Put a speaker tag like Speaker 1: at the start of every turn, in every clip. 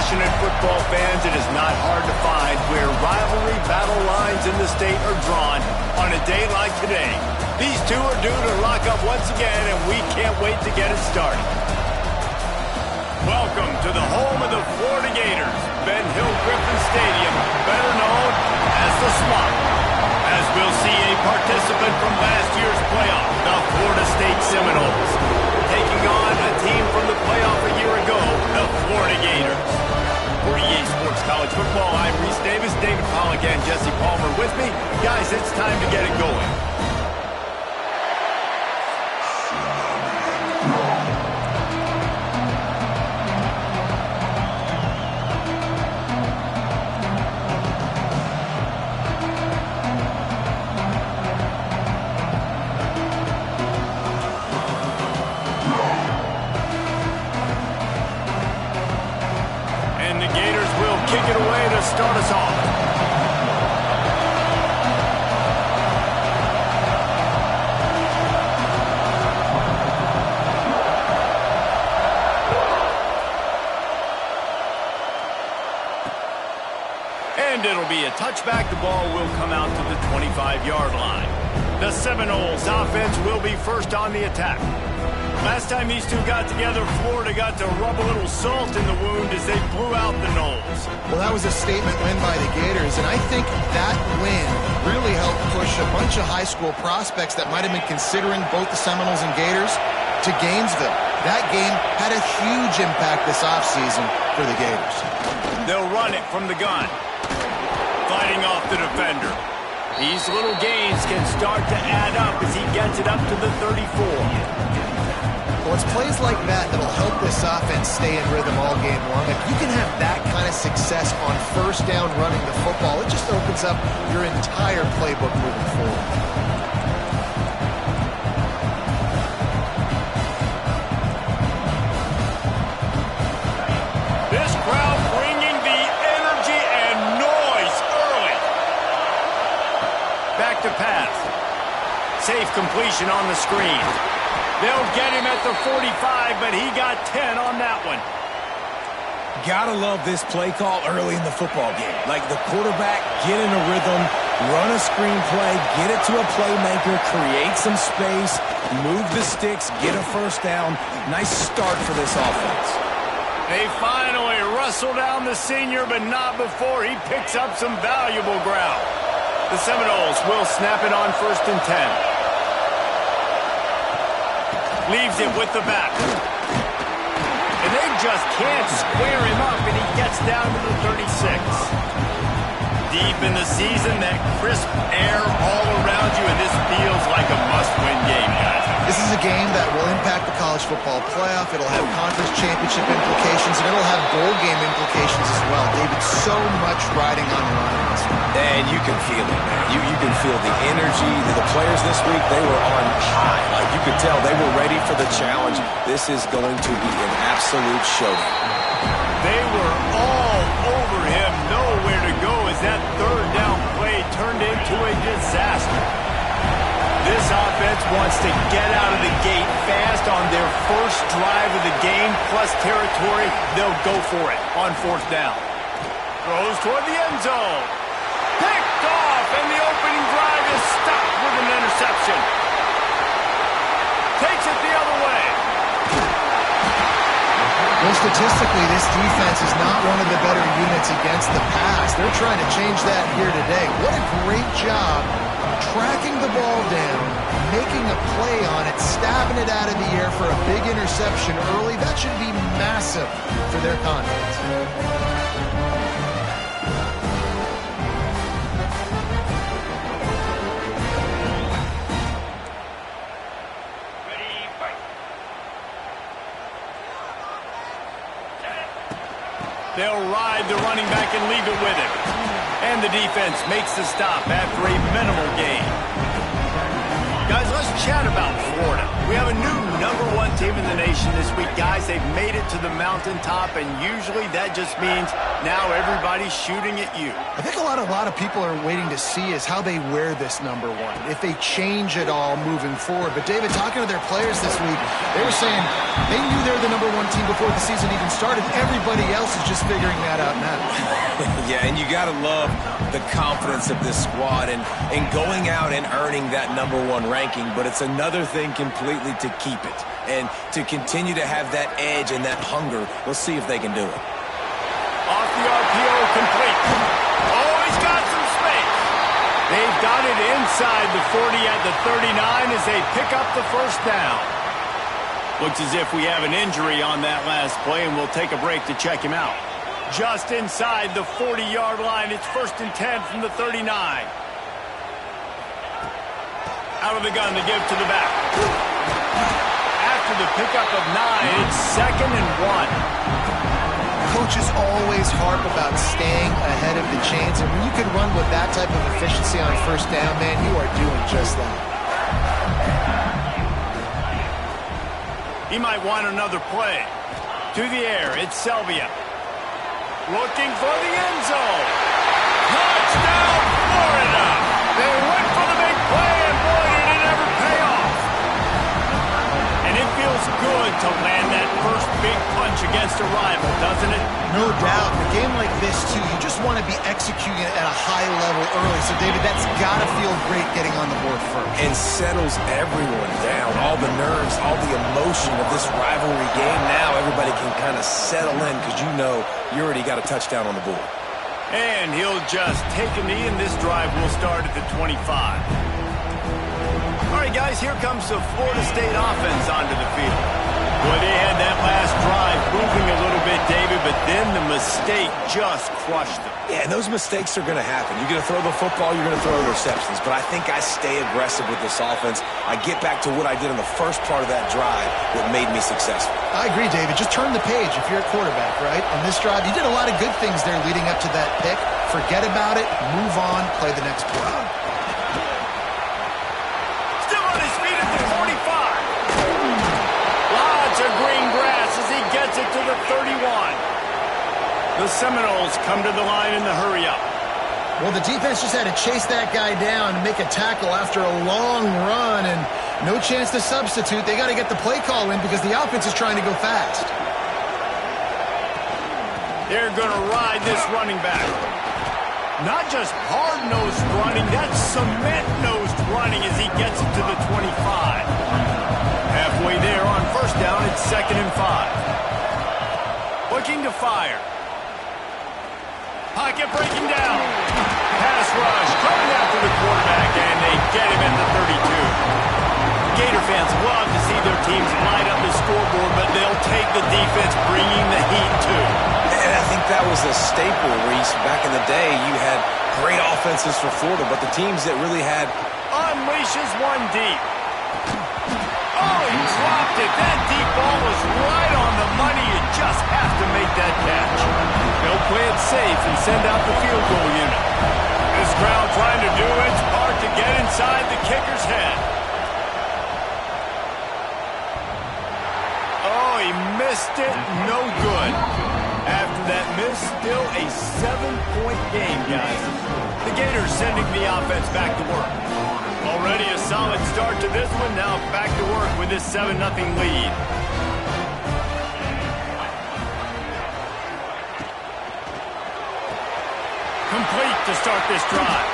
Speaker 1: passionate football fans, it is not hard to find where rivalry battle lines in the state are drawn on a day like today. These two are due to lock up once again, and we can't wait to get it started. Welcome to the home of the Florida Gators, Ben Hill Griffin Stadium, better known as the Swamp. As we'll see a participant from last year's playoff, the Florida State Seminoles, taking on a team from the playoff a year ago, the Florida Gators. For EA Sports College Football, I'm Reese Davis, David Pollack, and Jesse Palmer with me. Guys, it's time to get it going. Kick it away to start us off. And it'll be a touchback. The ball will come out to the 25-yard line. The Seminoles offense will be first on the attack. Last time these two got together, Florida got to rub a little salt in the wound as they blew out the Noles.
Speaker 2: Well, that was a statement win by the Gators, and I think that win really helped push a bunch of high school prospects that might have been considering both the Seminoles and Gators to Gainesville. That game had a huge impact this offseason for the Gators.
Speaker 1: They'll run it from the gun. Fighting off the defender. These little gains can start to add up as he gets it up to the 34.
Speaker 2: Well, it's plays like that that'll help this offense stay in rhythm all game long. If you can have that kind of success on first down running the football, it just opens up your entire playbook moving forward.
Speaker 1: This crowd bringing the energy and noise early. Back to pass. Safe completion on the screen. They'll get him at the 45, but he got 10 on that one.
Speaker 3: Gotta love this play call early in the football game. Like the quarterback, get in a rhythm, run a screen play, get it to a playmaker, create some space, move the sticks, get a first down. Nice start for this offense.
Speaker 1: They finally wrestle down the senior, but not before he picks up some valuable ground. The Seminoles will snap it on 1st and 10. Leaves it with the back. And they just can't square him up, and he gets down to the 36. Deep in the season, that crisp air all around you, and this feels like a must-win game, guys.
Speaker 2: This is a game that will impact the college football playoff. It'll have conference championship implications, and it'll have bowl game implications as well. David, so much riding on the line in this one.
Speaker 3: And you can feel it, man. You can feel the energy. The players this week, they were on high. Like you could tell they were ready for the challenge. This is going to be an absolute showdown.
Speaker 1: They were all over him, nowhere to go as that third down play turned into a disaster. This offense wants to get out of the gate fast on their first drive of the game, plus territory. They'll go for it on 4th down. Throws toward the end zone. Picked off, and the opening drive is stopped with an interception. Takes it the other way.
Speaker 2: Well, statistically, this defense is not one of the better units against the pass. They're trying to change that here today. What a great job tracking the ball down, making a play on it, stabbing it out of the air for a big interception early. That should be massive for their confidence.
Speaker 1: They'll ride the running back and leave it with him. And the defense makes the stop after a minimal gain. Guys, let's chat about Florida. We have a new #1 team in the nation. destination this week, guys. They've made it to the mountaintop, and usually that just means now everybody's shooting at you.
Speaker 2: I think a lot of people are waiting to see is how they wear this number 1, if they change it all moving forward. But, David, talking to their players this week, they were saying they knew they were the number 1 team before the season even started. Everybody else is just figuring that out now.
Speaker 3: Yeah, and you got to love the confidence of this squad and going out and earning that number 1 ranking. But it's another thing completely to keep it and to continue to have that edge and that hunger. We'll see if they can do it.
Speaker 1: Off the RPO, complete. Oh, he's got some space. They've got it inside the 40 at the 39 as they pick up the first down. Looks as if we have an injury on that last play, and we'll take a break to check him out. Just inside the 40-yard line. It's 1st and 10 from the 39. Out of the gun to give to the back. After the pickup of 9, it's 2nd and 1.
Speaker 2: Coaches always harp about staying ahead of the chains, and when you can run with that type of efficiency on 1st down, man, you are doing just that.
Speaker 1: He might want another play. To the air, it's Selvia. Looking for the end zone. Touchdown, Florida! They went for the big play, and boy, did it ever pay off. And it feels good to land that first big punch against a rival, doesn't it?
Speaker 2: No doubt. A game like this, too, you just want to be executing it at a high level early. So, David, that's got to feel great getting on the board first.
Speaker 3: And settles everyone down. All the nerves, all the emotion of this rivalry game. Now everybody can kind of settle in because you know you already got a touchdown on the board.
Speaker 1: And he'll just take a knee, and this drive will start at the 25. All right, guys, here comes the Florida State offense onto the field. Boy, they had that last drive moving a little bit, David, but then the mistake just crushed them.
Speaker 3: Yeah, and those mistakes are going to happen. You're going to throw the football, you're going to throw interceptions. But I think I stay aggressive with this offense. I get back to what I did in the first part of that drive that made me successful.
Speaker 2: I agree, David. Just turn the page if you're a quarterback, right? On this drive, you did a lot of good things there leading up to that pick. Forget about it, move on, play the next play.
Speaker 1: Still on his feet at the 45. Lots of green grass as he gets it to the 31. The Seminoles come to the line in the hurry-up.
Speaker 2: Well, the defense just had to chase that guy down and make a tackle after a long run, and no chance to substitute. They got to get the play call in because the offense is trying to go fast.
Speaker 1: They're going to ride this running back. Not just hard-nosed running, that's cement-nosed running as he gets it to the 25. Halfway there on 1st down, it's 2nd and 5. Looking to fire. Pocket breaking down. Pass rush coming after the quarterback, and they get him at the 32. Gator fans love to see their teams light up the scoreboard, but they'll take the defense bringing the heat too.
Speaker 3: And I think that was a staple, Reese. Back in the day, you had great offenses for Florida, but the teams that really had...
Speaker 1: Unleashes one deep. Oh, he dropped it. That deep ball was right on the money. You just have to make that catch. They'll play it safe and send out the field goal unit. This crowd trying to do its part to get inside the kicker's head. Oh, he missed it. No good. After that miss, still a 7-point game, guys. The Gators sending the offense back to work. Already a solid start to this one. Now back to work with this 7-0 lead. Complete to start this drive.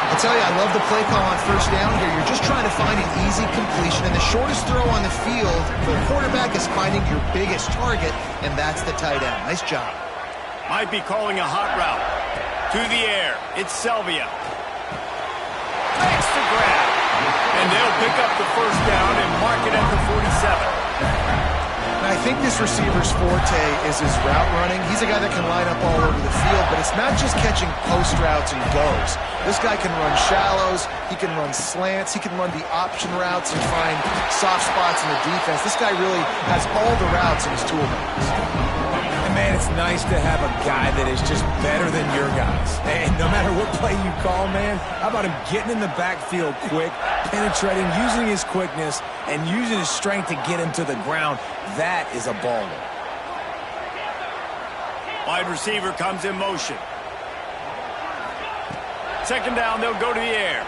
Speaker 2: I'll tell you, I love the play call on 1st down here. You're just trying to find an easy completion, and the shortest throw on the field for the quarterback is finding your biggest target, and that's the tight end. Nice job.
Speaker 1: Might be calling a hot route. To the air, it's Selvia. Makes the grab. And they'll pick up the 1st down and mark it at the 47.
Speaker 2: I think this receiver's forte is his route running. He's a guy that can line up all over the field, but it's not just catching post routes and goes. This guy can run shallows, he can run slants, he can run the option routes and find soft spots in the defense. This guy really has all the routes in his toolbox.
Speaker 3: And Man, it's nice to have a guy that is just better than your guys. And no matter what play you call, man, how about him getting in the backfield quick, penetrating, using his quickness, and using his strength to get him to the ground. That is a baller.
Speaker 1: Wide receiver comes in motion. Second down, they'll go to the air.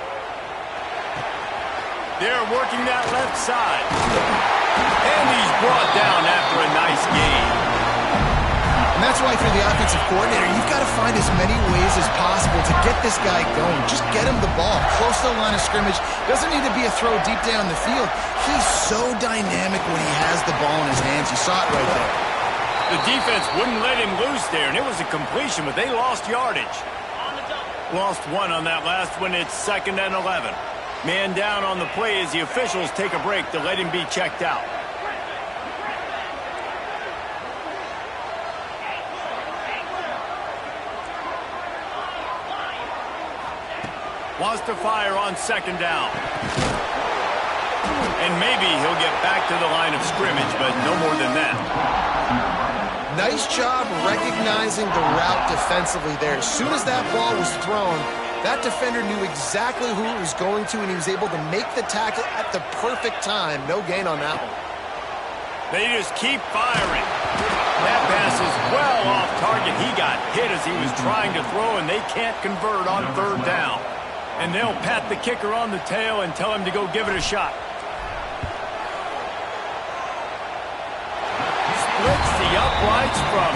Speaker 1: They're working that left side. And he's brought down after a nice gain.
Speaker 2: And that's why for the offensive coordinator, you've got to find as many ways as possible to get this guy going. Just get him the ball close to the line of scrimmage. Doesn't need to be a throw deep down the field. He's so dynamic when he has the ball in his hands. You saw it right there.
Speaker 1: The defense wouldn't let him loose there, and it was a completion, but they lost yardage. Lost one on that last one. It's 2nd and 11. Man down on the play as the officials take a break to let him be checked out. Wants to fire on 2nd down. And maybe he'll get back to the line of scrimmage, but no more than that.
Speaker 2: Nice job recognizing the route defensively there. As soon as that ball was thrown, that defender knew exactly who it was going to, and he was able to make the tackle at the perfect time. No gain on that one.
Speaker 1: They just keep firing. That pass is well off target. He got hit as he was trying to throw, and they can't convert on 3rd down. And they'll pat the kicker on the tail and tell him to go give it a shot. Splits the uprights from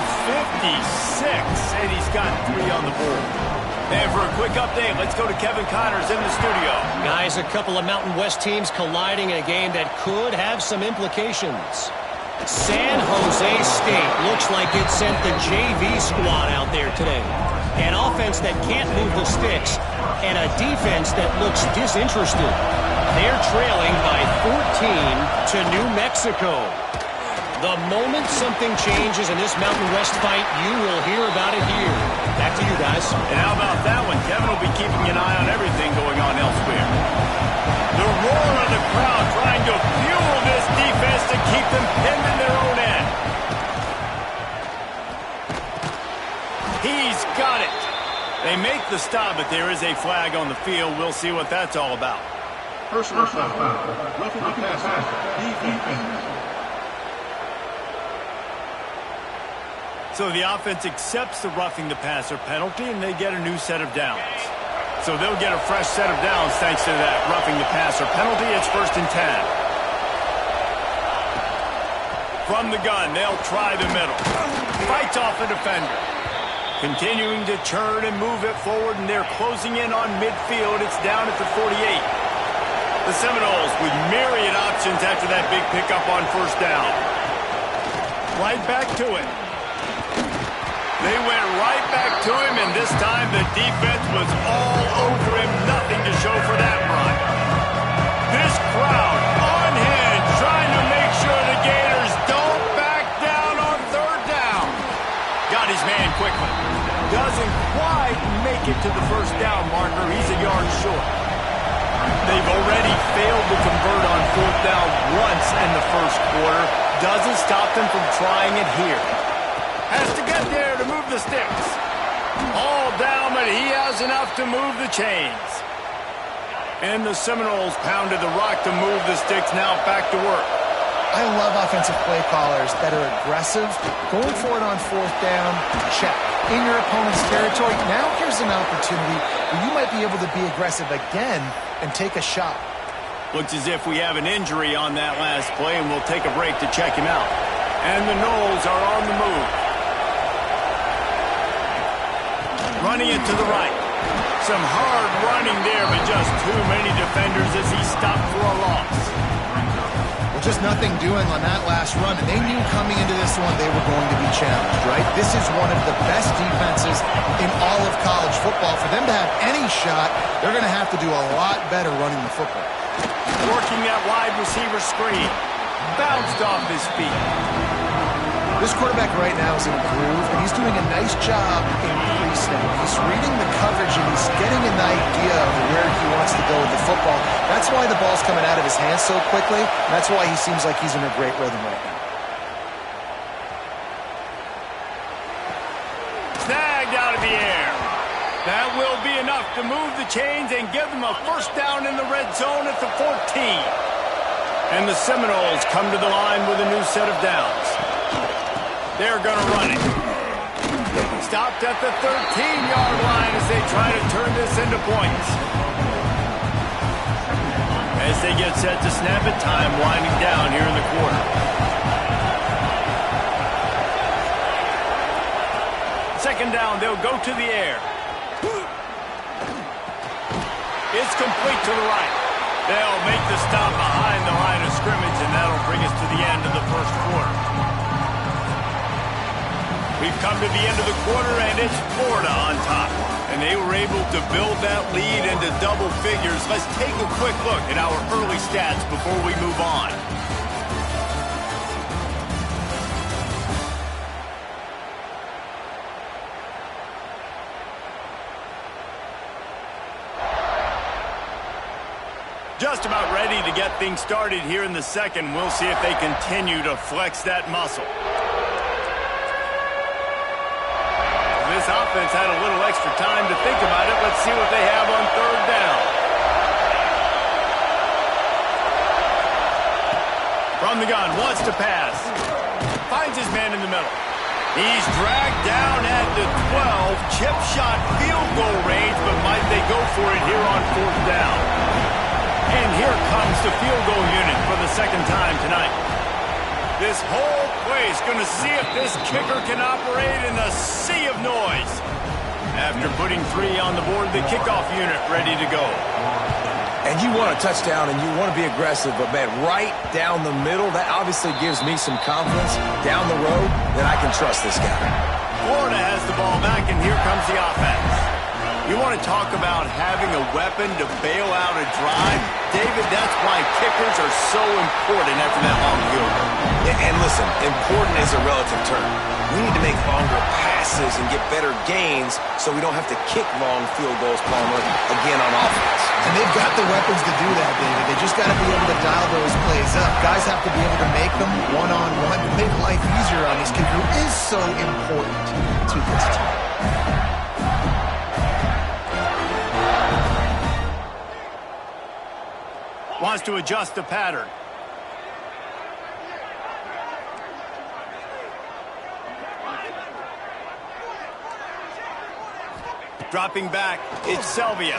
Speaker 1: 56, and he's got 3 on the board. And for a quick update, let's go to Kevin Connors in the studio.
Speaker 4: Guys, a couple of Mountain West teams colliding in a game that could have some implications. San Jose State looks like it sent the JV squad out there today. An offense that can't move the sticks, and a defense that looks disinterested. They're trailing by 14 to New Mexico. The moment something changes in this Mountain West fight, you will hear about it here. Back to you guys.
Speaker 1: And how about that one? Kevin will be keeping an eye on everything going on elsewhere. The roar of the crowd trying to fuel this defense to keep them pinned in their own end. He's got it. They make the stop, but there is a flag on the field. We'll see what that's all about.
Speaker 5: Personal foul. Roughing the passer. Defense.
Speaker 1: So the offense accepts the roughing the passer penalty, and they get a new set of downs. So they'll get a fresh set of downs thanks to that roughing the passer penalty. It's 1st and 10. From the gun, they'll try the middle. Fights off a defender. Continuing to churn and move it forward, and they're closing in on midfield. It's down at the 48. The Seminoles with myriad options after that big pickup on 1st down. Right back to it. They went right back to him, and this time the defense was all over him. Nothing to show for that run. This crowd on hand trying to make sure the Gators don't back down on 3rd down. Got his man quickly. Doesn't quite make it to the 1st down marker. He's a yard short. They've already failed to convert on 4th down once in the 1st quarter. Doesn't stop them from trying it here. Has to get there to move the sticks. All down, but he has enough to move the chains. And the Seminoles pounded the rock to move the sticks. Now back to work.
Speaker 2: I love offensive play callers that are aggressive. Going for it on 4th down, check. In your opponent's territory, now here's an opportunity where you might be able to be aggressive again and take a shot.
Speaker 1: Looks as if we have an injury on that last play, and we'll take a break to check him out. And the Noles are on the move. Running it to the right. Some hard running there, but just too many defenders as he stopped for a loss.
Speaker 2: Well, just nothing doing on that last run, and they knew coming into this one they were going to be challenged, right? This is one of the best defenses in all of college football. For them to have any shot, they're going to have to do a lot better running the football.
Speaker 1: Working that wide receiver screen. Bounced off his feet.
Speaker 2: This quarterback right now is in a groove, and he's doing a nice job in pre-snap. He's reading the coverage, and he's getting an idea of where he wants to go with the football. That's why the ball's coming out of his hands so quickly, and that's why he seems like he's in a great rhythm right now.
Speaker 1: That will be enough to move the chains and give them a first down in the red zone at the 14. And the Seminoles come to the line with a new set of downs. They're going to run it. Stopped at the 13-yard line as they try to turn this into points. As they get set to snap it, time winding down here in the quarter. Second down, they'll go to the air. It's complete to the right. They'll make the stop behind the line of scrimmage, and that'll bring us to the end of the first quarter. We've come to the end of the quarter, and it's Florida on top. And they were able to build that lead into double figures. Let's take a quick look at our early stats before we move on. Just about ready to get things started here in the second. We'll see if they continue to flex that muscle. This offense had a little extra time to think about it. Let's see what they have on third down. From the gun, wants to pass. Finds his man in the middle. He's dragged down at the 12. Chip shot field goal range, but might they go for it here on fourth down? And here comes the field goal unit for the second time tonight. This whole place going to see if this kicker can operate in a sea of noise. After putting 3 on the board, the kickoff unit ready to go.
Speaker 3: And you want a touchdown and you want to be aggressive, but man, right down the middle, that obviously gives me some confidence down the road that I can trust this guy.
Speaker 1: Florida has the ball back, and here comes the offense. You want to talk about having a weapon to bail out a drive? David, that's why kickers are so important after that long field goal.
Speaker 3: And listen, important is a relative term. We need to make longer passes and get better gains so we don't have to kick long field goals, Palmer, again on offense.
Speaker 2: And they've got the weapons to do that, David. They just got to be able to dial those plays up. Guys have to be able to make them one-on-one to make life easier on this kid who is so important to this team.
Speaker 1: Wants to adjust the pattern. Dropping back, it's Selvia.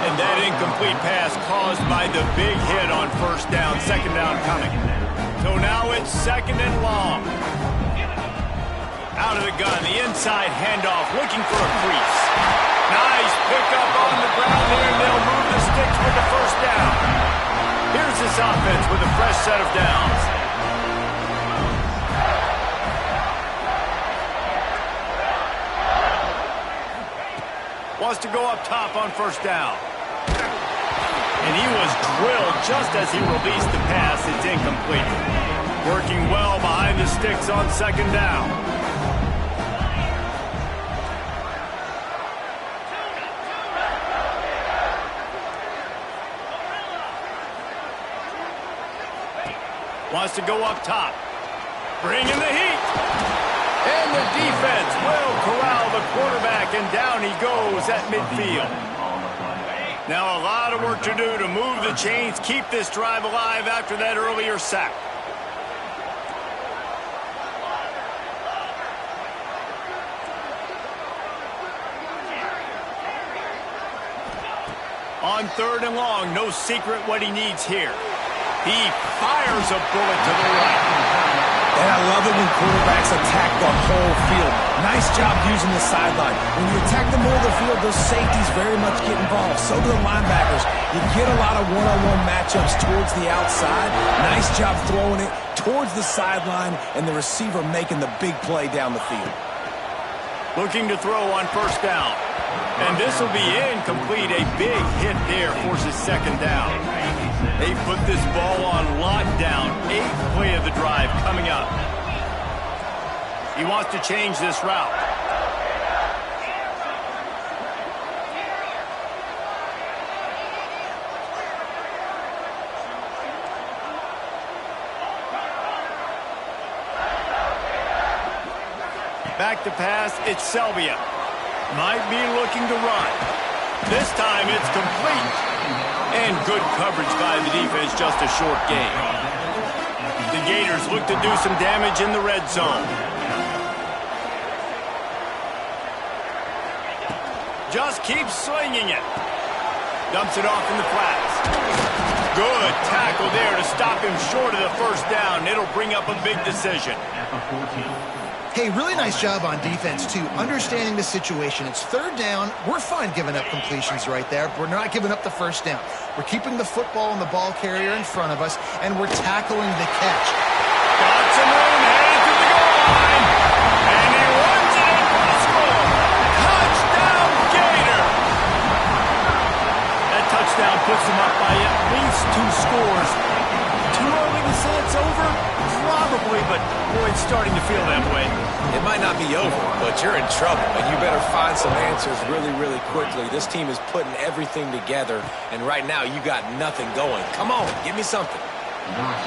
Speaker 1: And that incomplete pass caused by the big hit on first down, second down coming. So now it's second and long. Out of the gun, the inside handoff, looking for a crease. Nice pickup on the ground there, and they'll move the sticks with the first down. Here's this offense with a fresh set of downs. Wants to go up top on first down. And he was drilled just as he released the pass. It's incomplete. Working well behind the sticks on second down. Wants to go up top. Bring in the heat. And the defense will corral the quarterback, and down he goes at midfield. Now a lot of work to do to move the chains, keep this drive alive after that earlier sack. On third and long, no secret what he needs here. He fires a bullet to the right.
Speaker 3: And I love it when quarterbacks attack the whole field. Nice job using the sideline. When you attack the middle of the field, those safeties very much get involved. So do the linebackers. You get a lot of one-on-one matchups towards the outside. Nice job throwing it towards the sideline, and the receiver making the big play down the field.
Speaker 1: Looking to throw on first down. And this will be incomplete. A big hit there forces second down. They put this ball on lockdown. 8th play of the drive coming up. He wants to change this route. Back to pass, it's Selvia. Might be looking to run. This time it's complete. And good coverage by the defense, just a short gain. The Gators look to do some damage in the red zone. Just keeps slinging it. Dumps it off in the flats. Good tackle there to stop him short of the first down. It'll bring up a big decision.
Speaker 2: Hey, really nice job on defense, too. Understanding the situation. It's third down. We're fine giving up completions right there. We're not giving up the first down. We're keeping the football and the ball carrier in front of us, and we're tackling the catch.
Speaker 1: Got some room, headed to the goal line. And he runs it in for the score. Touchdown, Gator! That touchdown puts them up by at least 2 scores. Too early to say it's over? Probably, but boy, it's starting to feel that way.
Speaker 3: It might not be over, but you're in trouble, and you better find some answers really, really quickly. This team is putting everything together, and right now you got nothing going. Come on, give me something.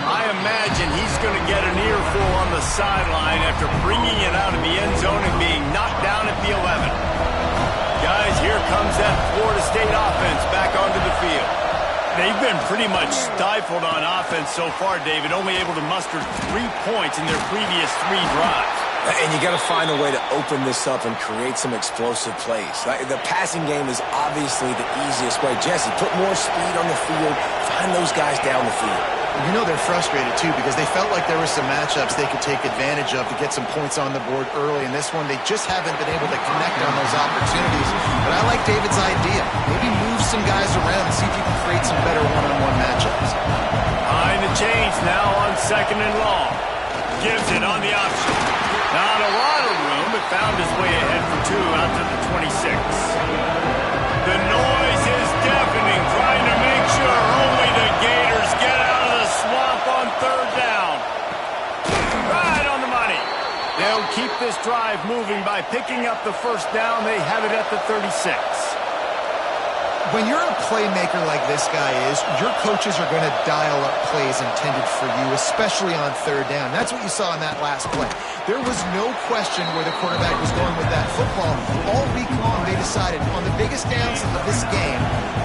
Speaker 1: I imagine he's going to get an earful on the sideline after bringing it out of the end zone and being knocked down at the 11. Guys, here comes that Florida State offense back onto the field. They've been pretty much stifled on offense so far, David, only able to muster 3 points in their previous 3 drives.
Speaker 3: And you got to find a way to open this up and create some explosive plays. The passing game is obviously the easiest way. Jesse, put more speed on the field. Find those guys down the field.
Speaker 2: You know they're frustrated, too, because they felt like there were some matchups they could take advantage of to get some points on the board early. In this one, they just haven't been able to connect on those opportunities. But I like David's idea. Maybe move some guys around and see if you can create some better one-on-one matchups.
Speaker 1: Behind the chains now on 2nd and long. Gives it on the option. Not a lot of room, but found his way ahead for 2 out to the 26. The noise is deafening, trying to make sure only the Gators get out of the swamp on 3rd down. Right on the money. They'll keep this drive moving by picking up the first down. They have it at the 36.
Speaker 2: When you're a playmaker like this guy is, your coaches are going to dial up plays intended for you, especially on 3rd down. That's what you saw in that last play. There was no question where the quarterback was going with that football. All week long, they decided on the biggest downs of this game,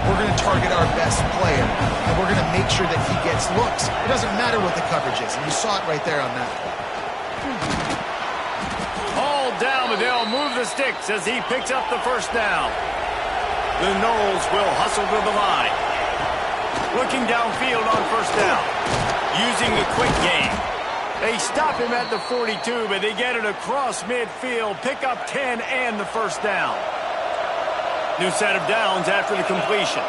Speaker 2: we're going to target our best player, and we're going to make sure that he gets looks. It doesn't matter what the coverage is, and you saw it right there on that play.
Speaker 1: All down, but they'll move the sticks as he picks up the first down. The Noles will hustle to the line. Looking downfield on 1st down. Using the quick game. They stop him at the 42, but they get it across midfield. Pick up 10 and the first down. New set of downs after the completion.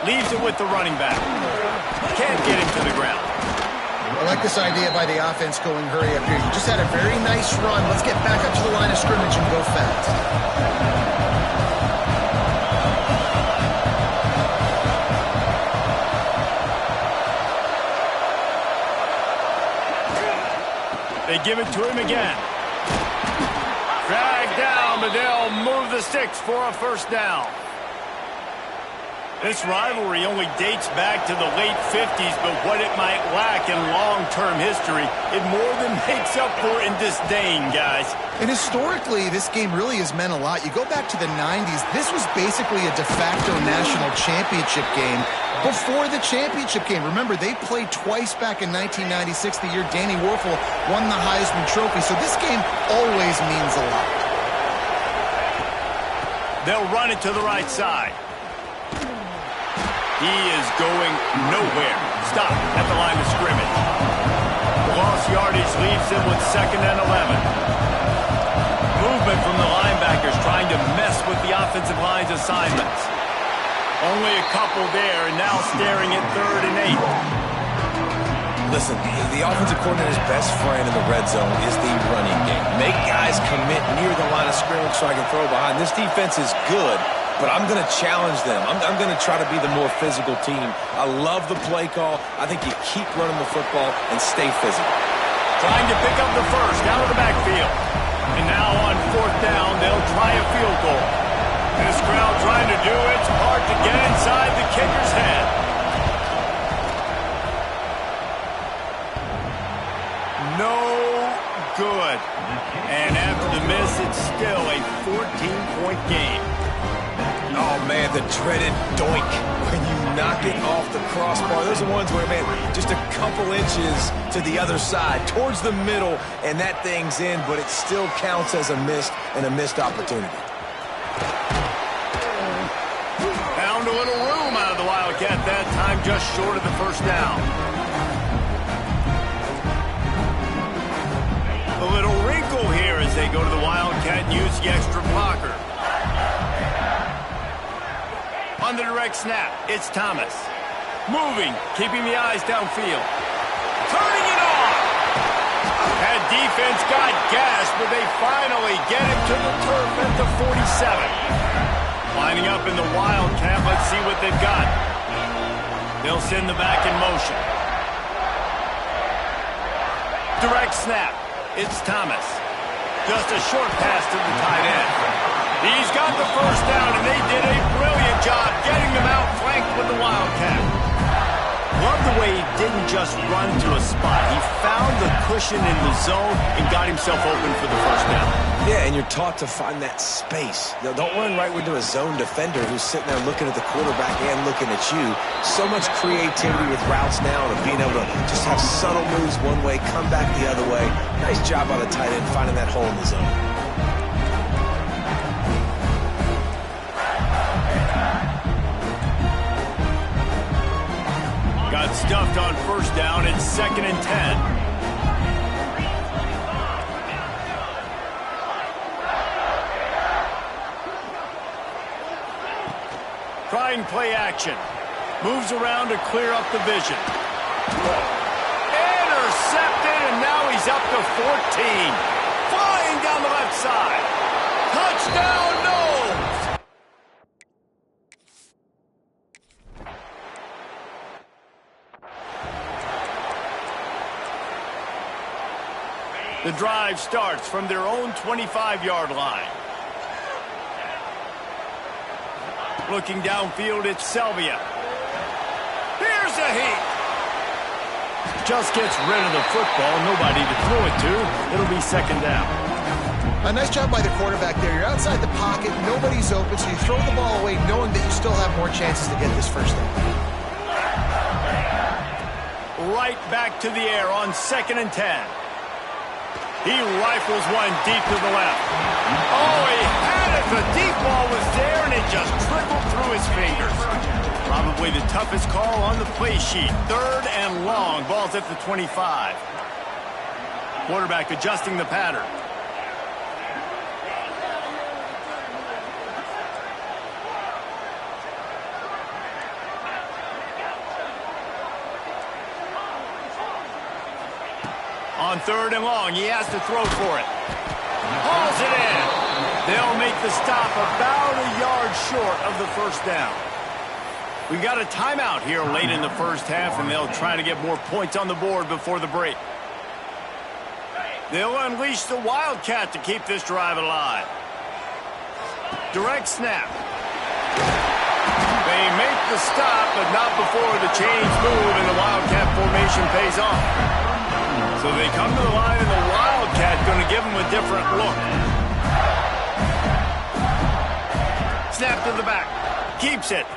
Speaker 1: Leaves it with the running back. Can't get him to the ground.
Speaker 2: I like this idea by the offense going hurry up here. You just had a very nice run. Let's get back up to the line of scrimmage and go fast.
Speaker 1: They give it to him again. Dragged down, but they'll move the sticks for a first down. This rivalry only dates back to the late 50s, but what it might lack in long-term history, it more than makes up for in disdain, guys.
Speaker 2: And historically, this game really has meant a lot. You go back to the 90s, this was basically a de facto national championship game before the championship game. Remember, they played twice back in 1996, the year Danny Werfel won the Heisman Trophy. So this game always means a lot.
Speaker 1: They'll run it to the right side. He is going nowhere. Stop at the line of scrimmage. Lost yardage leaves him with 2nd and 11. Movement from the linebackers trying to mess with the offensive line's assignments. Only a couple there, and now staring at 3rd and 8.
Speaker 3: Listen, the offensive coordinator's best friend in the red zone is the running game. Make guys commit near the line of scrimmage so I can throw behind. This defense is good, but I'm going to challenge them. I'm going to try to be the more physical team. I love the play call. I think you keep running the football and stay physical.
Speaker 1: Trying to pick up the first out of the backfield. And now on 4th down, they'll try a field goal. This crowd trying to do it's hard to get inside the kicker's head. No good. And after the miss, it's still a 14-point game.
Speaker 3: Oh, man, the dreaded doink when you knock it off the crossbar. Those are ones where, man, just a couple inches to the other side, towards the middle, and that thing's in, but it still counts as a missed opportunity.
Speaker 1: Found a little room out of the Wildcat that time, just short of the first down. A little wrinkle here as they go to the Wildcat and use the extra blocker. On the direct snap, it's Thomas. Moving, keeping the eyes downfield. Turning it on! That defense got gas, but they finally get him to the turf at the 47. Lining up in the Wildcat, let's see what they've got. They'll send the back in motion. Direct snap. It's Thomas. Just a short pass to the tight end. He's got the first down, and they did a brilliant job getting them out flanked with the Wildcat. Love the way he didn't just run to a spot. He found the cushion in the zone and got himself open for the first down.
Speaker 3: Yeah, and you're taught to find that space. Now, don't run right into a zone defender who's sitting there looking at the quarterback and looking at you. So much creativity with routes now and being able to just have subtle moves one way, come back the other way. Nice job by the tight end finding that hole in the zone.
Speaker 1: Got stuffed on first down. It's 2nd and 10. Trying play action. Moves around to clear up the vision. Intercepted, and now he's up to 14. Flying down the left side. Touchdown, Knowles! The drive starts from their own 25-yard line. Looking downfield, it's Selvia. Here's a heat. Just gets rid of the football. Nobody to throw it to. It'll be 2nd down.
Speaker 2: A nice job by the quarterback there. You're outside the pocket. Nobody's open, so you throw the ball away knowing that you still have more chances to get this first down.
Speaker 1: Right back to the air on 2nd and 10. He rifles one deep to the left. Oh, he had it. The deep ball was there, and it just trickled through his fingers. Probably the toughest call on the play sheet. 3rd and long. Ball's at the 25. Quarterback adjusting the pattern. On 3rd and long, he has to throw for it. Hauls it in. They'll make the stop about a yard short of the first down. We got a timeout here late in the first half, and they'll try to get more points on the board before the break. They'll unleash the Wildcat to keep this drive alive. Direct snap. They make the stop, but not before the chains move and the Wildcat formation pays off. So they come to the line, and the Wildcat going to give them a different look. Snap to the back. Keeps it.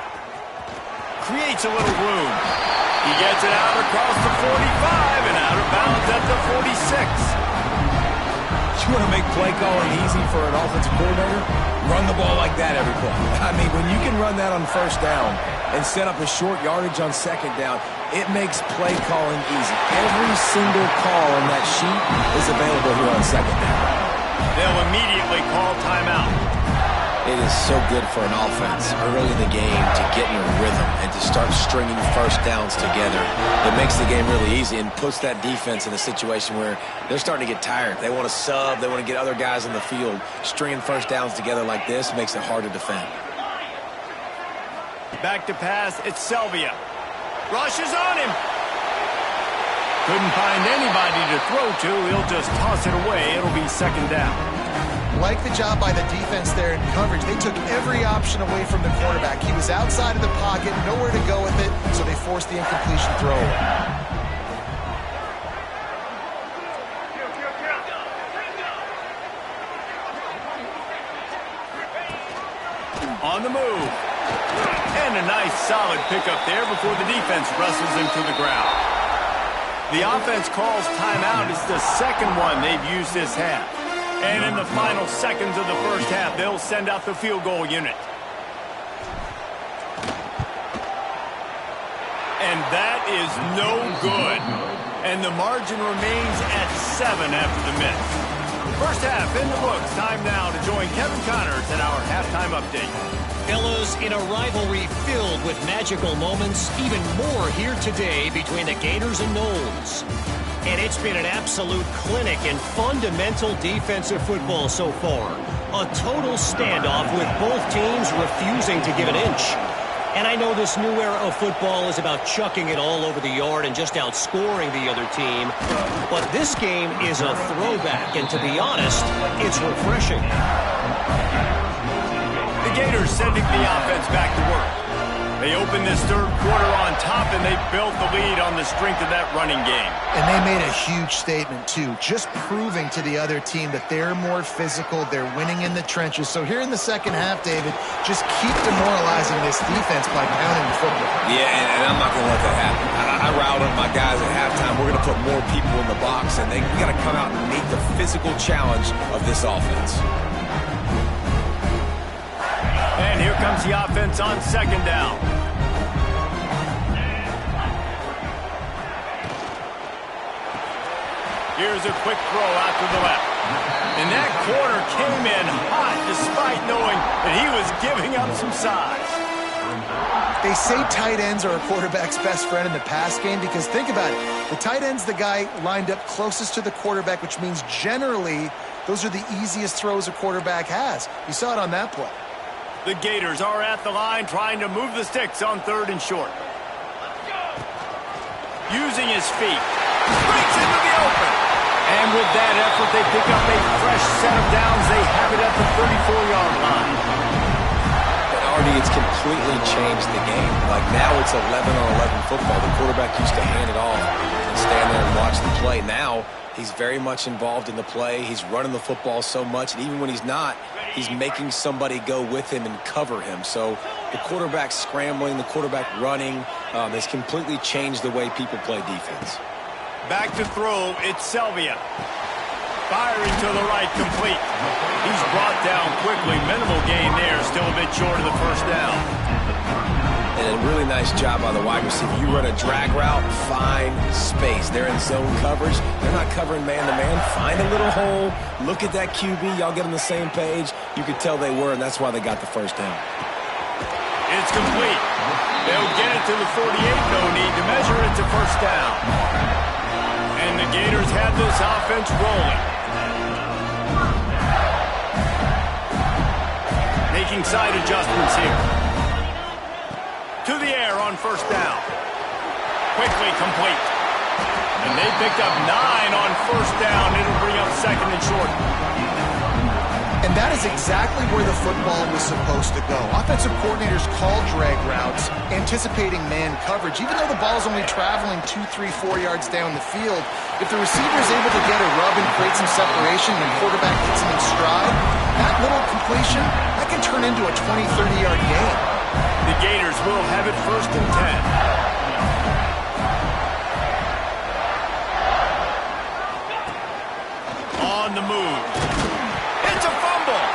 Speaker 1: Creates a little room. He gets it out across the 45 and out of bounds at the 46.
Speaker 3: You want to make play calling easy for an offensive coordinator? Run the ball like that every play. I mean, when you can run that on first down and set up a short yardage on 2nd down, it makes play calling easy. Every single call on that sheet is available here on 2nd down.
Speaker 1: They'll immediately call timeout.
Speaker 3: It is so good for an offense early in the game to get in a rhythm and to start stringing first downs together. It makes the game really easy and puts that defense in a situation where they're starting to get tired. They want to sub. They want to get other guys in the field. Stringing first downs together like this makes it hard to defend.
Speaker 1: Back to pass. It's Selvia. Rushes on him. Couldn't find anybody to throw to. He'll just toss it away. It'll be 2nd down.
Speaker 2: Like the job by the defense there in coverage. They took every option away from the quarterback. He was outside of the pocket, nowhere to go with it, so they forced the incompletion throw away.
Speaker 1: On the move. And a nice solid pickup there before the defense wrestles him to the ground. The offense calls timeout. It's the second one they've used this half. And in the final seconds of the first half, they'll send out the field goal unit. And that is no good. And the margin remains at 7 after the miss. First half in the books. Time now to join Kevin Connors in our halftime update.
Speaker 4: Fellas, in a rivalry filled with magical moments, even more here today between the Gators and Noles. And it's been an absolute clinic in fundamental defensive football so far. A total standoff with both teams refusing to give an inch. And I know this new era of football is about chucking it all over the yard and just outscoring the other team. But this game is a throwback, and to be honest, it's refreshing.
Speaker 1: The Gators sending the offense back to work. They opened this third quarter on top, and they built the lead on the strength of that running game.
Speaker 2: And they made a huge statement, too, just proving to the other team that they're more physical, they're winning in the trenches. So here in the second half, David, just keep demoralizing this defense by pounding the football.
Speaker 3: Yeah, and I'm not going to let that happen. I riled up my guys at halftime. We're going to put more people in the box, and we got to come out and meet the physical challenge of this offense.
Speaker 1: And here comes the offense on second down. Here's a quick throw out to the left. And that corner came in hot despite knowing that he was giving up some size.
Speaker 2: They say tight ends are a quarterback's best friend in the pass game because think about it. The tight end's the guy lined up closest to the quarterback, which means generally those are the easiest throws a quarterback has. You saw it on that play.
Speaker 1: The Gators are at the line trying to move the sticks on third and short. Using his feet. Breaks into the open. And with that effort, they pick up a fresh set of downs. They have it at the 34-yard line.
Speaker 3: And Artie, it's completely changed the game. Like now it's 11-on-11 football. The quarterback used to hand it off and stand there and watch the play. Now he's very much involved in the play. He's running the football so much, and even when he's not, he's making somebody go with him and cover him. So the quarterback scrambling, the quarterback running has completely changed the way people play defense.
Speaker 1: Back to throw, it's Selvia. Firing to the right, complete. He's brought down quickly. Minimal gain there, still a bit short of the first down.
Speaker 3: And a really nice job by the wide receiver. You run a drag route, find space. They're in zone coverage. They're not covering man-to-man. Find a little hole. Look at that QB. Y'all get on the same page. You could tell they were, and that's why they got the first down.
Speaker 1: It's complete. They'll get it to the 48. No need to measure it to first down. And the Gators have this offense rolling. Making side adjustments here. To the air on first down. Quickly complete. And they picked up 9 on first down. It'll bring up second and short.
Speaker 2: And that is exactly where the football was supposed to go. Offensive coordinators call drag routes, anticipating man coverage. Even though the ball's only traveling 2, 3, 4 yards down the field, if the receiver is able to get a rub and create some separation and the quarterback gets him in stride, that little completion, that can turn into a 20, 30-yard gain.
Speaker 1: The Gators will have it first and 10. On the move. It's a fumble.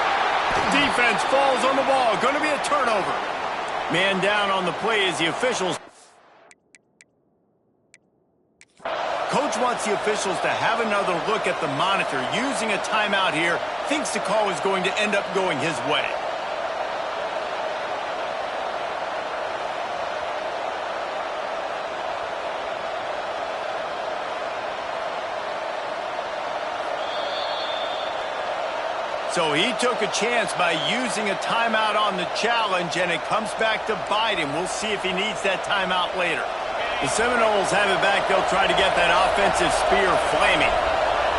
Speaker 1: Defense falls on the ball. Going to be a turnover. Man down on the play as the officials. Coach wants the officials to have another look at the monitor. Using a timeout here, thinks the call is going to end up going his way. So he took a chance by using a timeout on the challenge, and it comes back to bite him. We'll see if he needs that timeout later. The Seminoles have it back. They'll try to get that offensive spear flaming.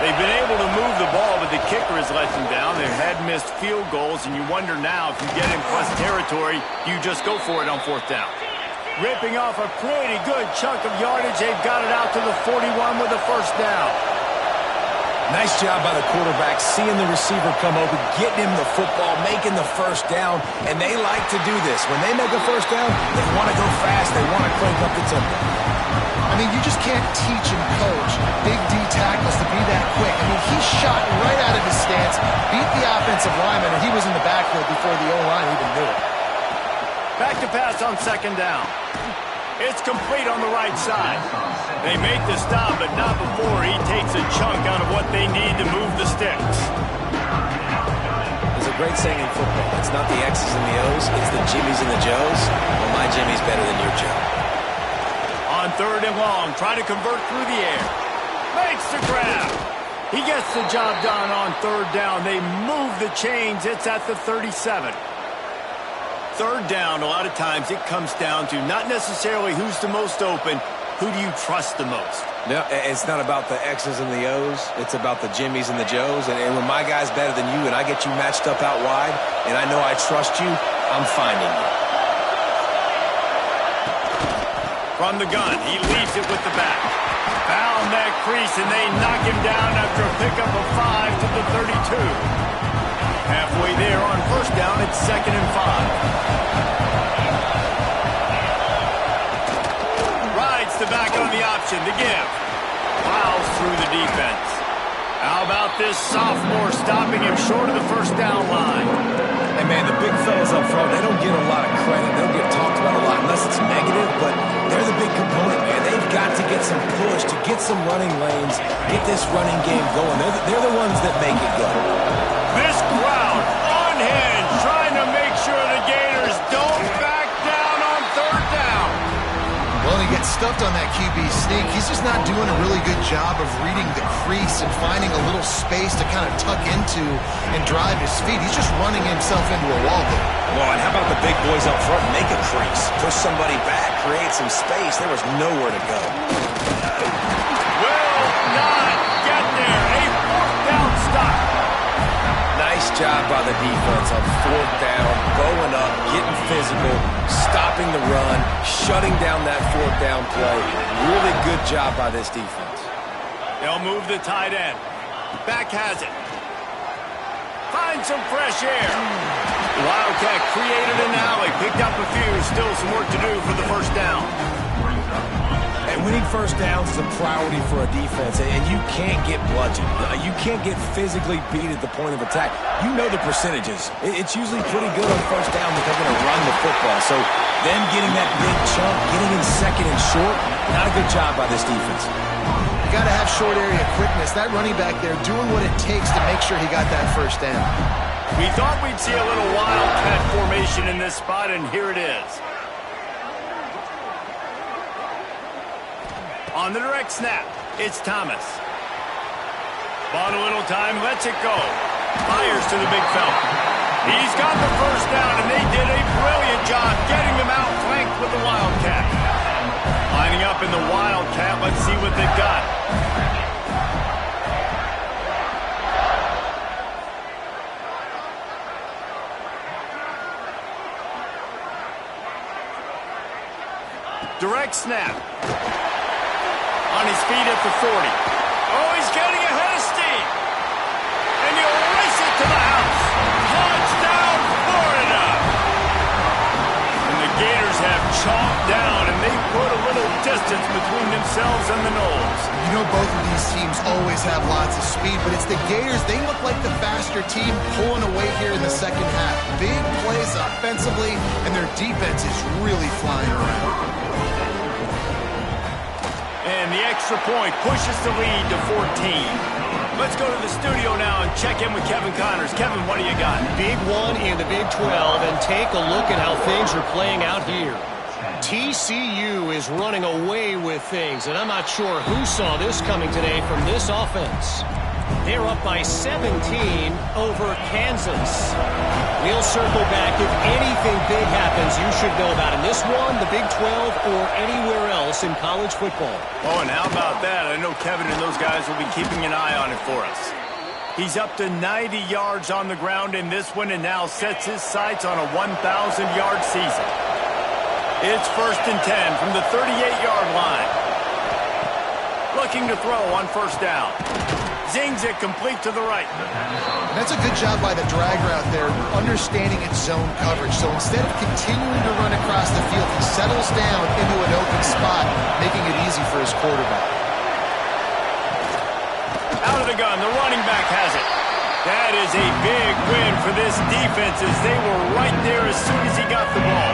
Speaker 1: They've been able to move the ball, but the kicker has let them down. They've had missed field goals, and you wonder now if you get in plus territory, you just go for it on fourth down. Ripping off a pretty good chunk of yardage. They've got it out to the 41 with the first down.
Speaker 3: Nice job by the quarterback, seeing the receiver come open, getting him the football, making the first down, and they like to do this. When they make a first down, they want to go fast, they want to crank up the tempo.
Speaker 2: I mean, you just can't teach and coach big D tackles to be that quick. I mean, he shot right out of his stance, beat the offensive lineman, and he was in the backfield before the O-line even knew it.
Speaker 1: Back to pass on second down. It's complete on the right side. They make the stop, but not before he takes a chunk out of what they need to move the sticks.
Speaker 3: There's a great saying in football. It's not the X's and the O's, it's the Jimmies and the Joes. Well, my Jimmy's better than your Joe.
Speaker 1: On third and long, try to convert through the air. Makes the grab. He gets the job done on third down. They move the chains. It's at the 37. Third down, a lot of times it comes down to not necessarily who's the most open, who do you trust the most?
Speaker 3: No, it's not about the X's and the O's. It's about the Jimmies and the Joes. And when my guy's better than you and I get you matched up out wide and I know I trust you, I'm finding you.
Speaker 1: From the gun, he leaves it with the back. Found that crease, and they knock him down after a pickup of 5 to the 32. Halfway there on first down, it's 2nd and 5. Rides the back on the option to give. Plows through the defense. How about this sophomore stopping him short of the first down line?
Speaker 3: Hey, man, the big fellas up front, they don't get a lot of credit. They don't get talked about a lot unless it's negative, but they're the big component, man. They've got to get some push, to get some running lanes, get this running game going. They're the ones that make it go.
Speaker 1: This crowd on hand trying to make sure the Gators don't back down on third down.
Speaker 2: Well, he gets stuffed on that QB sneak. He's just not doing a really good job of reading the crease and finding a little space to kind of tuck into and drive his feet. He's just running himself into a wall there.
Speaker 3: Well, and how about the big boys up front? Make a crease, push somebody back, create some space. There was nowhere to go.
Speaker 1: Will not get there. A fourth down stop.
Speaker 3: Nice job by the defense on fourth down, going up, getting physical, stopping the run, shutting down that fourth down play. Really good job by this defense.
Speaker 1: They'll move the tight end. Back has it. Find some fresh air. Wildcat created an alley, picked up a few. Still some work to do for the first down.
Speaker 3: And winning first downs is a priority for a defense, and you can't get bludgeoned. You can't get physically beat at the point of attack. You know the percentages. It's usually pretty good on first down because they're going to run the football. So them getting that big chunk, getting in second and short, not a good job by this defense.
Speaker 2: Got to have short area quickness. That running back there doing what it takes to make sure he got that first down.
Speaker 1: We thought we'd see a little wildcat formation in this spot, and here it is. On the direct snap, it's Thomas. Bought a little time, lets it go. Fires to the big fella. He's got the first down, and they did a brilliant job getting them out flanked with the Wildcat. Lining up in the Wildcat, let's see what they've got. Direct snap. On his feet at the 40. Oh, he's getting ahead of steam. And you race it to the house. Touchdown, Florida. And the Gators have chomped down, and they put a little distance between themselves and the Noles.
Speaker 2: You know, both of these teams always have lots of speed, but it's the Gators. They look like the faster team pulling away here in the second half. Big plays offensively, and their defense is really flying around.
Speaker 1: And the extra point pushes the lead to 14. Let's go to the studio now and check in with Kevin Connors. Kevin, what do you got?
Speaker 4: Big one in the Big 12, and take a look at how things are playing out here. TCU is running away with things, and I'm not sure who saw this coming today from this offense. They're up by 17 over Kansas. We'll circle back. If anything big happens, you should know about in this one, the Big 12, or anywhere else in college football.
Speaker 1: Oh, and how about that? I know Kevin and those guys will be keeping an eye on it for us. He's up to 90 yards on the ground in this one and now sets his sights on a 1,000-yard season. It's 1st and 10 from the 38-yard line. Looking to throw on first down. Zings it complete to the right.
Speaker 2: And that's a good job by the drag route there, understanding its zone coverage. So instead of continuing to run across the field, he settles down into an open spot, making it easy for his quarterback.
Speaker 1: Out of the gun, the running back has it. That is a big win for this defense as they were right there as soon as he got the ball.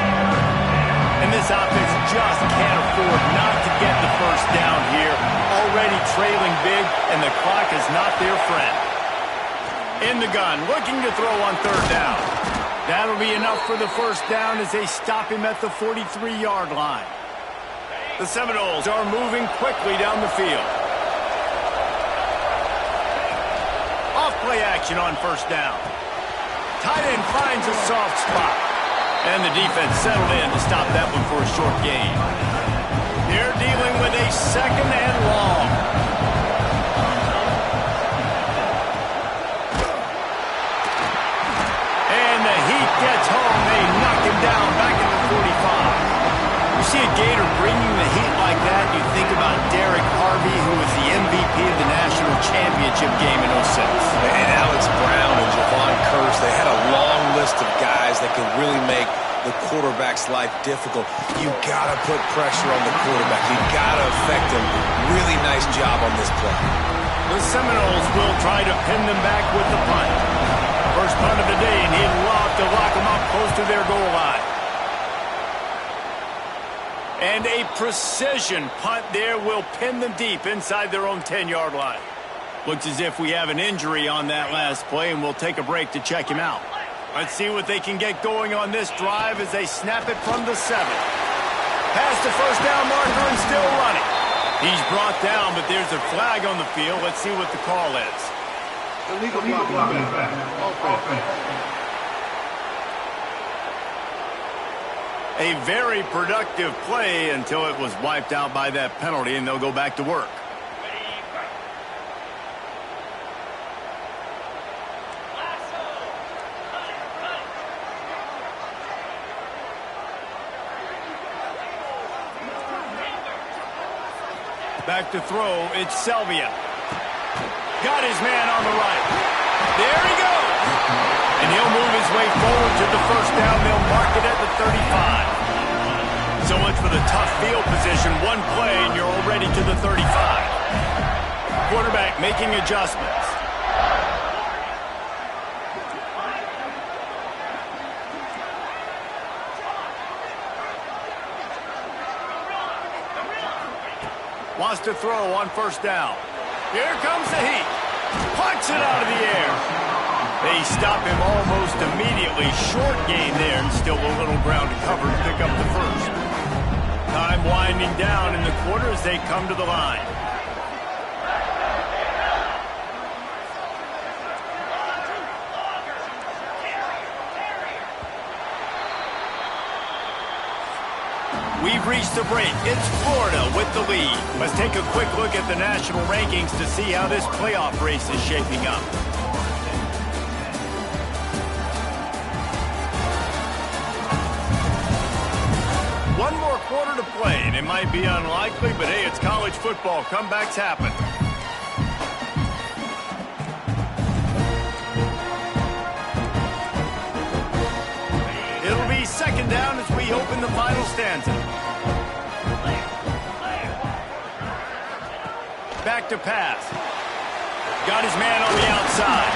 Speaker 1: And this offense just can't afford not to get the first down here. Already trailing big, and the clock is not their friend. In the gun, looking to throw on third down. That'll be enough for the first down as they stop him at the 43-yard line. The Seminoles are moving quickly down the field. Off-play action on first down. Tight end finds a soft spot. And the defense settled in to stop that one for a short gain. They're dealing with a second and long. And the Heat gets home. They knock him down back at the 45. You see a Gator bringing the heat like that, you think about Derek Harvey, who was the MVP of the national championship game in 06.
Speaker 3: And Alex Brown and Javon Curse, they had a long list of guys that could really make the quarterback's life difficult. You got to put pressure on the quarterback. You got to affect him. Really nice job on this play.
Speaker 1: The Seminoles will try to pin them back with the punt. First punt of the day, and he'd love to lock them up close to their goal line. And a precision punt there will pin them deep inside their own 10-yard line. Looks as if we have an injury on that last play, and we'll take a break to check him out. Let's see what they can get going on this drive as they snap it from the 7. Past the first down marker and still running. He's brought down, but there's a flag on the field. Let's see what the call is.
Speaker 5: Illegal blocking. Offense.
Speaker 1: A very productive play until it was wiped out by that penalty, and they'll go back to work. Back to throw, it's Selvia. Got his man on the right. There he goes. And he'll move his way forward to the first down. They'll mark it at the 35. So much for the tough field position. One play, and you're already to the 35. Quarterback making adjustments. Wants to throw on first down. Here comes the Heat. Punts it out of the air. They stop him almost immediately. Short gain there, and still a little ground to cover to pick up the first. Time winding down in the quarter as they come to the line. We've reached the break. It's Florida with the lead. Let's take a quick look at the national rankings to see how this playoff race is shaping up. One more quarter to play, and it might be unlikely, but hey, it's college football. Comebacks happen. It'll be second down as we open the final stanza. Back to pass. Got his man on the outside.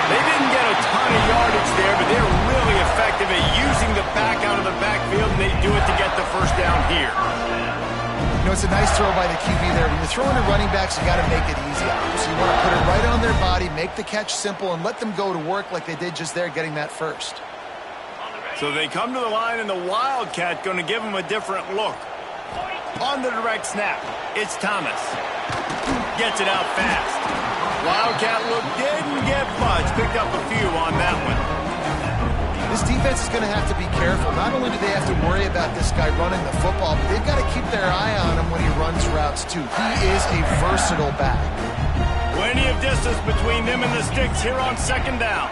Speaker 1: They didn't get a ton of yardage there, but they're really effective at using the back out of the backfield, and they do it to get the first down here.
Speaker 2: You know, it's a nice throw by the QB there. When you're throwing to running backs, you got to make it easy on them. So you want to put it right on their body, make the catch simple, and let them go to work like they did just there, getting that first.
Speaker 1: So they come to the line, and the Wildcat going to give them a different look. On the direct snap, it's Thomas. Gets it out fast. Wildcat look didn't get much. Picked up a few on that one.
Speaker 2: This defense is going to have to be careful. Not only do they have to worry about this guy running the football, but they've got to keep their eye on him when he runs routes, too. He is a versatile back.
Speaker 1: Plenty of distance between them and the sticks here on second down.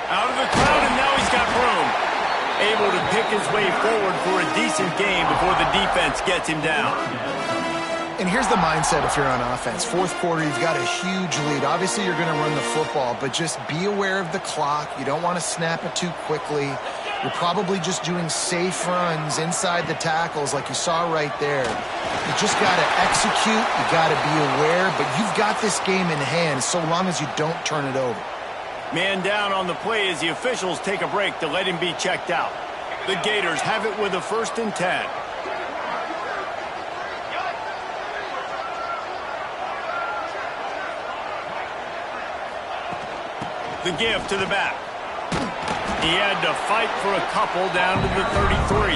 Speaker 1: Out of the crowd, and now he's got room. Able to pick his way forward for a decent gain before the defense gets him down.
Speaker 2: And here's the mindset if you're on offense. Fourth quarter, you've got a huge lead. Obviously, you're going to run the football, but just be aware of the clock. You don't want to snap it too quickly. You're probably just doing safe runs inside the tackles like you saw right there. You just got to execute. You got to be aware, but you've got this game in hand so long as you don't turn it over.
Speaker 1: Man down on the play as the officials take a break to let him be checked out. The Gators have it with a 1st and 10. The give to the back. He had to fight for a couple down to the 33.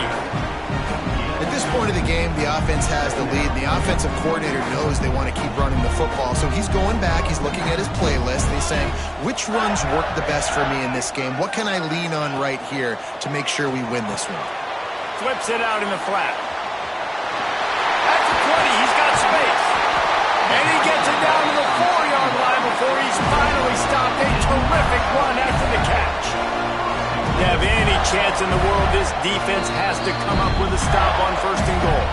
Speaker 2: At this point of the game, the offense has the lead. The offensive coordinator knows they want to keep running the football. So he's going back. He's looking at his playlist. He's saying, which runs work the best for me in this game? What can I lean on right here to make sure we win this one?
Speaker 1: Flips it out in the flat. That's a 20. He's got space. And he gets it down to the 4-yard line before he's finally stopped. A terrific run after the catch. To have any chance in the world, this defense has to come up with a stop on 1st and goal.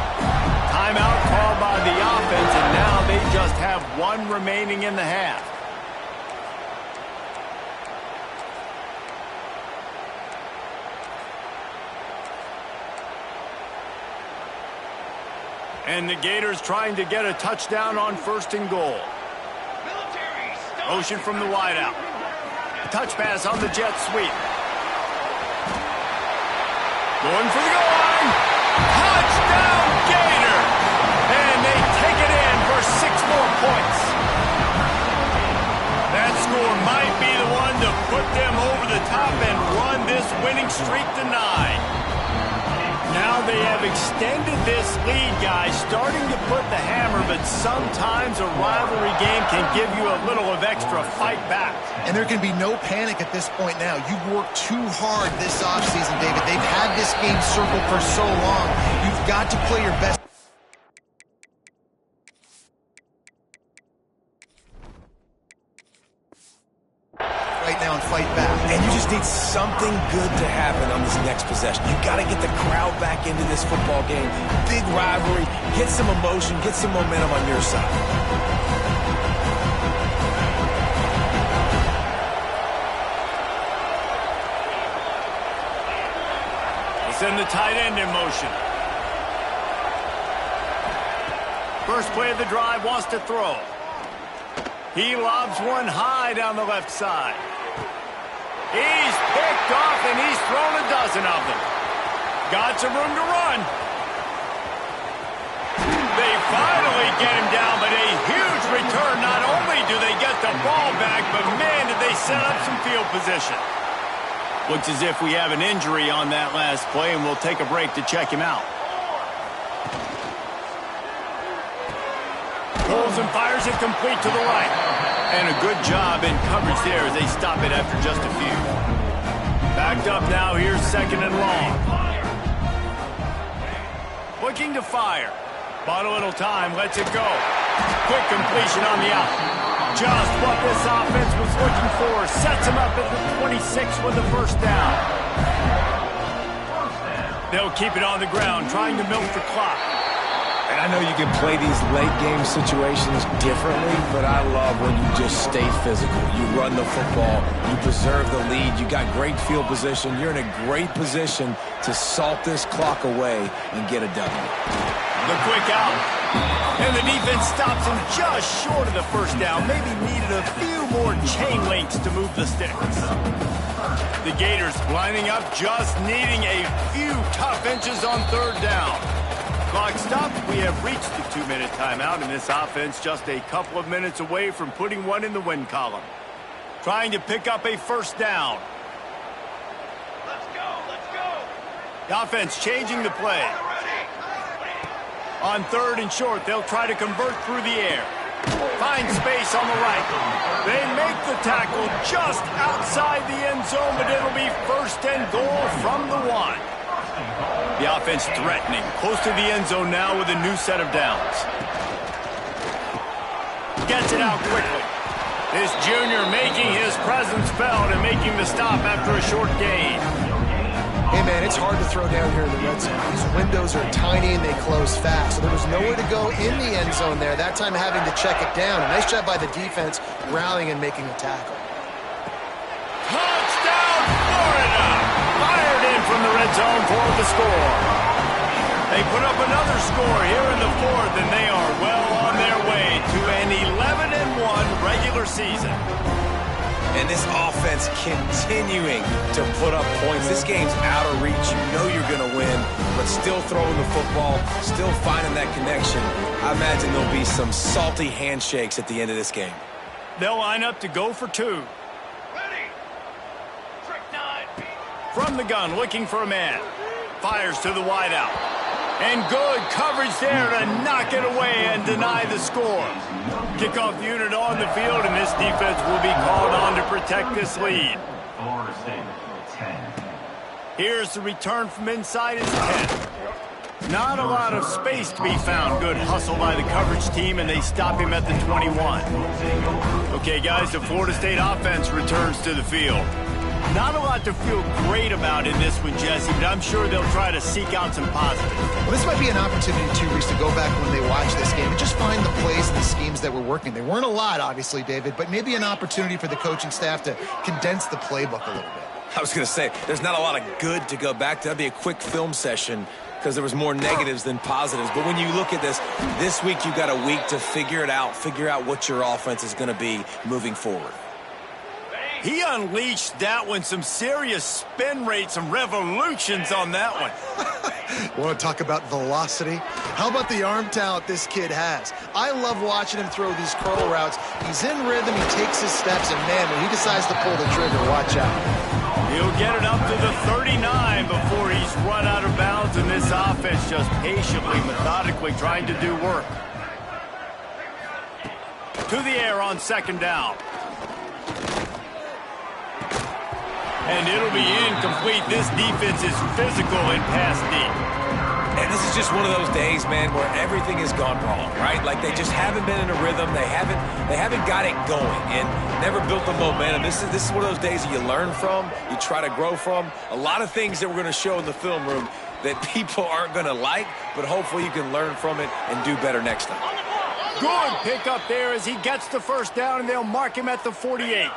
Speaker 1: Timeout called by the offense, and now they just have 1 remaining in the half. And the Gators trying to get a touchdown on 1st and goal. Motion from the wideout. Touch pass on the jet sweep. Going for the goal line. Touchdown, Gator! And they take it in for 6 more points. That score might be the one to put them over the top and run this winning streak to 9. Now they have extended this lead, guys, starting to put the hammer, but sometimes a rivalry game can give you a little of extra fight back.
Speaker 2: And there can be no panic at this point now. You've worked too hard this offseason, David. They've had this game circled for so long. You've got to play your best. Right now and fight back.
Speaker 3: And you just need something good to happen on this next possession. You got to get the crowd back into this football game. Big rivalry. Get some emotion. Get some momentum on your side.
Speaker 1: We'll send the tight end in motion. First play of the drive, wants to throw. He lobs one high down the left side. He's picked off, and he's thrown a dozen of them. Got some room to run. They finally get him down, but a huge return. Not only do they get the ball back, but, man, did they set up some field position. Looks as if we have an injury on that last play, and we'll take a break to check him out. Pulls and fires it complete to the right. And a good job in coverage there as they stop it after just a few. Backed up now, here's 2nd and long. Looking to fire. Bought a little time, lets it go. Quick completion on the out. Just what this offense was looking for. Sets him up at the 26 with the 1st down. They'll keep it on the ground, trying to milk the clock.
Speaker 3: And I know you can play these late-game situations differently, but I love when you just stay physical. You run the football. You preserve the lead. You got great field position. You're in a great position to salt this clock away and get a W.
Speaker 1: The quick out. And the defense stops him just short of the 1st down. Maybe needed a few more chain links to move the sticks. The Gators lining up, just needing a few tough inches on 3rd down. Clock stopped. We have reached the 2-minute timeout, and this offense just a couple of minutes away from putting one in the win column. Trying to pick up a 1st down.
Speaker 5: Let's go, let's go.
Speaker 1: The offense changing the play. On 3rd and short, they'll try to convert through the air. Find space on the right. They make the tackle just outside the end zone, but it'll be 1st and goal from the 1. The offense threatening, close to the end zone now with a new set of downs. Gets it out quickly. This junior making his presence felt and making the stop after a short gain.
Speaker 2: Hey, man, It's hard to throw down here in the red zone. These windows are tiny and they close fast. So there was nowhere to go in the end zone there. That time having to check it down. A nice job by the defense rallying and making a tackle.
Speaker 1: Touchdown, Florida! Fired in from the red zone for the score. They put up another score here in the fourth, and they are well on their way to an 11-1 regular season.
Speaker 3: And this offense continuing to put up points. This game's out of reach. You know you're going to win, but still throwing the football, still finding that connection. I imagine there'll be some salty handshakes at the end of this game.
Speaker 1: They'll line up to go for two.
Speaker 5: Ready. Trick 9.
Speaker 1: From the gun, looking for a man. Fires to the wideout. And good coverage there to knock it away and deny the score. Kickoff unit on the field, and this defense will be called on to protect this lead.
Speaker 6: Florida State, 10.
Speaker 1: Here's the return from inside his 10. Not a lot of space to be found. Good hustle by the coverage team, and they stop him at the 21. Okay, guys, the Florida State offense returns to the field. Not a lot to feel great about in this one, Jesse, but I'm sure they'll try to seek out some positives.
Speaker 2: Well, this might be an opportunity, too, Reese, to go back when they watch this game and just find the plays and the schemes that were working. They weren't a lot, obviously, David, but maybe an opportunity for the coaching staff to condense the playbook a little bit.
Speaker 3: I was going to say, there's not a lot of good to go back to. That'd be a quick film session because there was more negatives than positives. But when you look at this week you got a week to figure it out, figure out what your offense is going to be moving forward.
Speaker 1: He unleashed that one, some serious spin rate, some revolutions on that one.
Speaker 2: Want to talk about velocity? How about the arm talent this kid has? I love watching him throw these curl routes. He's in rhythm, he takes his steps, and man, when he decides to pull the trigger, watch out.
Speaker 1: He'll get it up to the 39 before he's run out of bounds, and this offense just patiently, methodically trying to do work. To the air on second down. And it'll be incomplete. This defense is physical and pass deep.
Speaker 3: And this is just one of those days, man, where everything has gone wrong, right? Like they just haven't been in a rhythm. They haven't got it going and never built the momentum. This is one of those days that you learn from, you try to grow from. A lot of things that we're going to show in the film room that people aren't going to like, but hopefully you can learn from it and do better next time.
Speaker 1: Good pickup there as he gets the first down, and they'll mark him at the 48.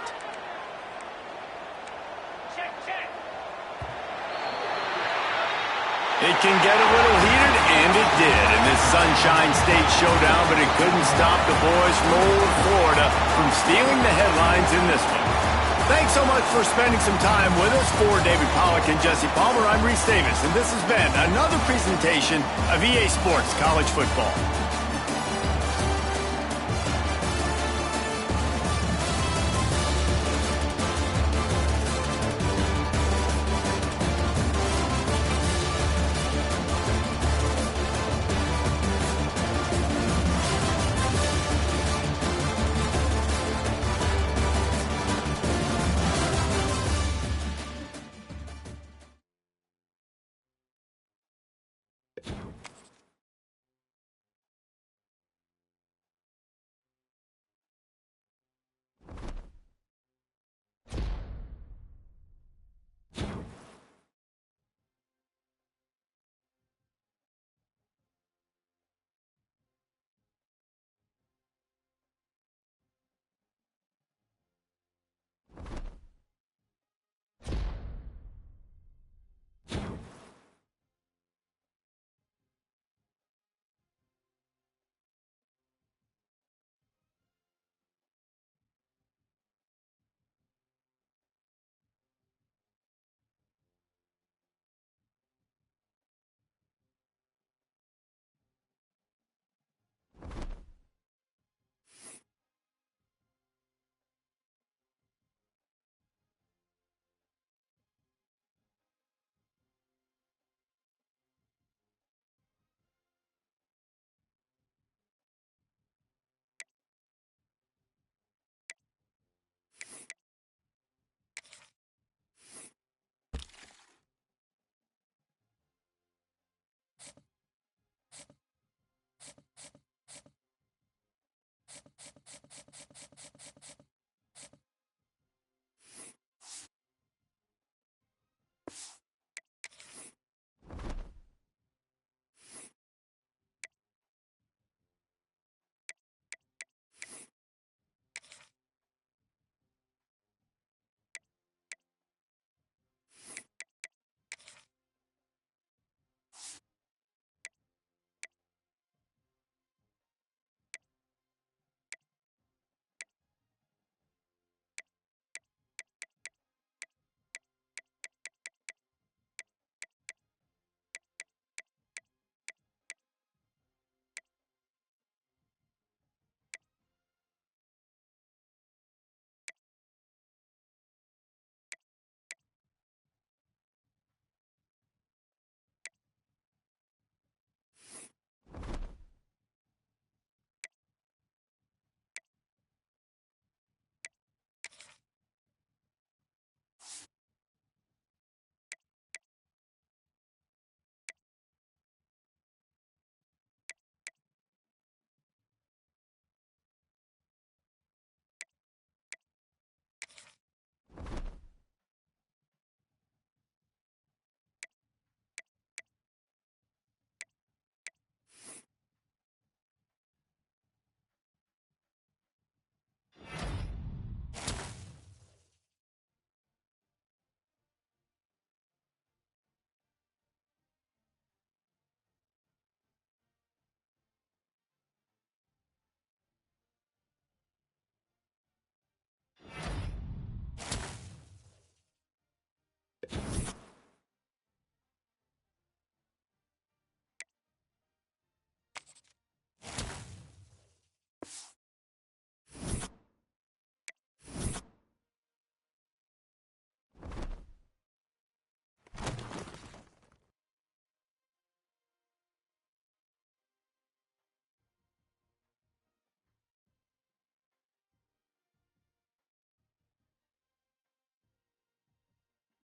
Speaker 1: It can get a little heated, and it did in this Sunshine State showdown, but it couldn't stop the boys from old Florida from stealing the headlines in this one. Thanks so much for spending some time with us. For David Pollack and Jesse Palmer, I'm Reese Davis, and this has been another presentation of EA Sports College Football.